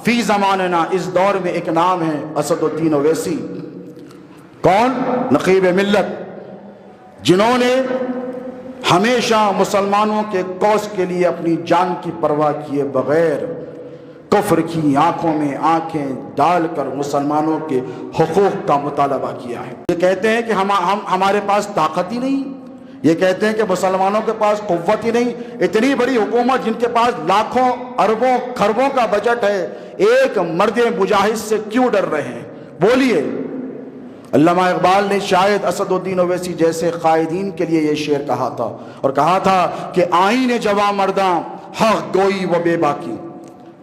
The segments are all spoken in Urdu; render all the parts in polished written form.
فی زماننا، اس دور میں ایک نام ہے اسد الدین اویسی۔ کون؟ نقیب ملت، جنہوں نے ہمیشہ مسلمانوں کے کوس کے لیے اپنی جان کی پرواہ کیے بغیر کفر کی آنکھوں میں آنکھیں ڈال کر مسلمانوں کے حقوق کا مطالبہ کیا ہے۔ یہ کہتے ہیں کہ ہمارے پاس طاقت ہی نہیں، یہ کہتے ہیں کہ مسلمانوں کے پاس قوت ہی نہیں۔ اتنی بڑی حکومت جن کے پاس لاکھوں اربوں کھربوں کا بجٹ ہے، ایک مرد مجاہد سے کیوں ڈر رہے ہیں؟ بولیے۔ علامہ اقبال نے شاید اسد الدین اویسی جیسے قائدین کے لیے یہ شعر کہا تھا، اور کہا تھا کہ آئین جواں مرداں حق گوئی و بے باکی۔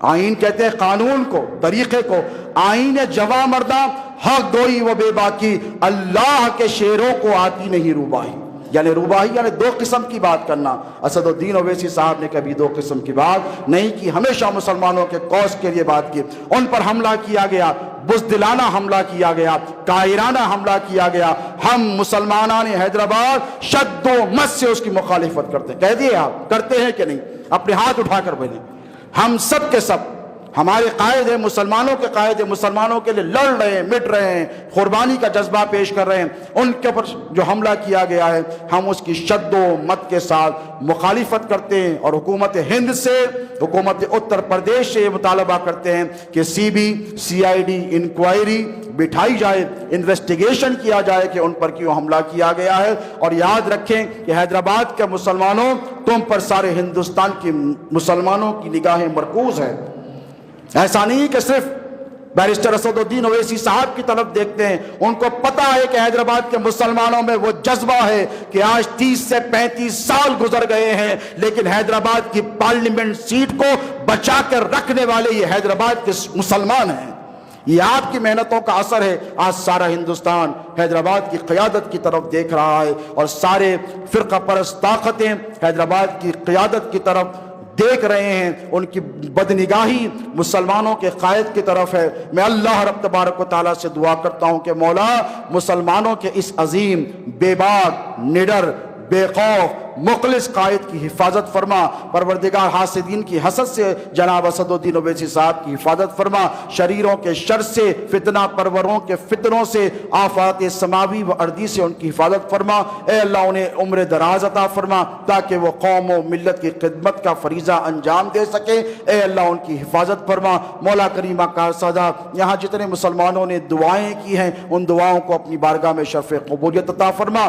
آئین کہتے ہیں قانون کو، طریقے کو، آئین جواں مرداں حق گوئی و بے باکی، اللہ کے شعروں کو آتی نہیں روباہی۔ یعنی روباہی یعنی دو قسم کی بات کرنا۔ اسد الدین اویسی صاحب نے کبھی دو قسم کی بات نہیں کی، ہمیشہ مسلمانوں کے کوس کے لیے بات کی۔ ان پر حملہ کیا گیا، بزدلانہ حملہ کیا گیا، قاہرانہ حملہ کیا گیا۔ ہم مسلمانان حیدرآباد شد و مد سے اس کی مخالفت کرتے ہیں۔ کہہ دیے آپ کرتے ہیں کہ نہیں؟ اپنے ہاتھ اٹھا کر بولیں۔ ہم سب کے سب، ہمارے قائد ہیں، مسلمانوں کے قائد ہیں، مسلمانوں کے لیے لڑ رہے ہیں، مٹ رہے ہیں، قربانی کا جذبہ پیش کر رہے ہیں۔ ان کے اوپر جو حملہ کیا گیا ہے، ہم اس کی شد و مد کے ساتھ مخالفت کرتے ہیں، اور حکومت ہند سے، حکومت اتر پردیش سے یہ مطالبہ کرتے ہیں کہ CID انکوائری بٹھائی جائے، انویسٹیگیشن کیا جائے کہ ان پر کیوں حملہ کیا گیا ہے۔ اور یاد رکھیں کہ حیدرآباد کے مسلمانوں، تم پر سارے ہندوستان کے مسلمانوں کی نگاہیں مرکوز ہیں۔ ایسا نہیں کہ صرف بیرسٹر اسد الدین اویسی صاحب کی طرف دیکھتے ہیں، ان کو پتا ہے کہ حیدرآباد کے مسلمانوں میں وہ جذبہ ہے کہ آج 30 سے 35 سال گزر گئے ہیں، لیکن حیدرآباد کی پارلیمنٹ سیٹ کو بچا کر رکھنے والے یہ حیدرآباد کے مسلمان ہیں۔ یہ آپ کی محنتوں کا اثر ہے۔ آج سارا ہندوستان حیدرآباد کی قیادت کی طرف دیکھ رہا ہے، اور سارے فرقہ پرست طاقتیں حیدرآباد کی قیادت کی طرف دیکھ رہے ہیں۔ ان کی بدنگاہی مسلمانوں کے قائد کی طرف ہے۔ میں اللہ رب تبارک و تعالیٰ سے دعا کرتا ہوں کہ مولا مسلمانوں کے اس عظیم، بے باک، نڈر، بے خوف، مخلص قائد کی حفاظت فرما۔ پروردگار حاسدین کی حسد سے جناب اسد الدین اویسی صاحب کی حفاظت فرما، شریروں کے شر سے، فتنہ پروروں کے فتنوں سے، آفات سماوی و ارضی سے ان کی حفاظت فرما۔ اے اللہ انہیں عمر دراز عطا فرما تاکہ وہ قوم و ملت کی خدمت کا فریضہ انجام دے سکے۔ اے اللہ ان کی حفاظت فرما۔ مولا کریمہ کا سزا، یہاں جتنے مسلمانوں نے دعائیں کی ہیں، ان دعاؤں کو اپنی بارگاہ میں شرف قبولیت عطا فرما۔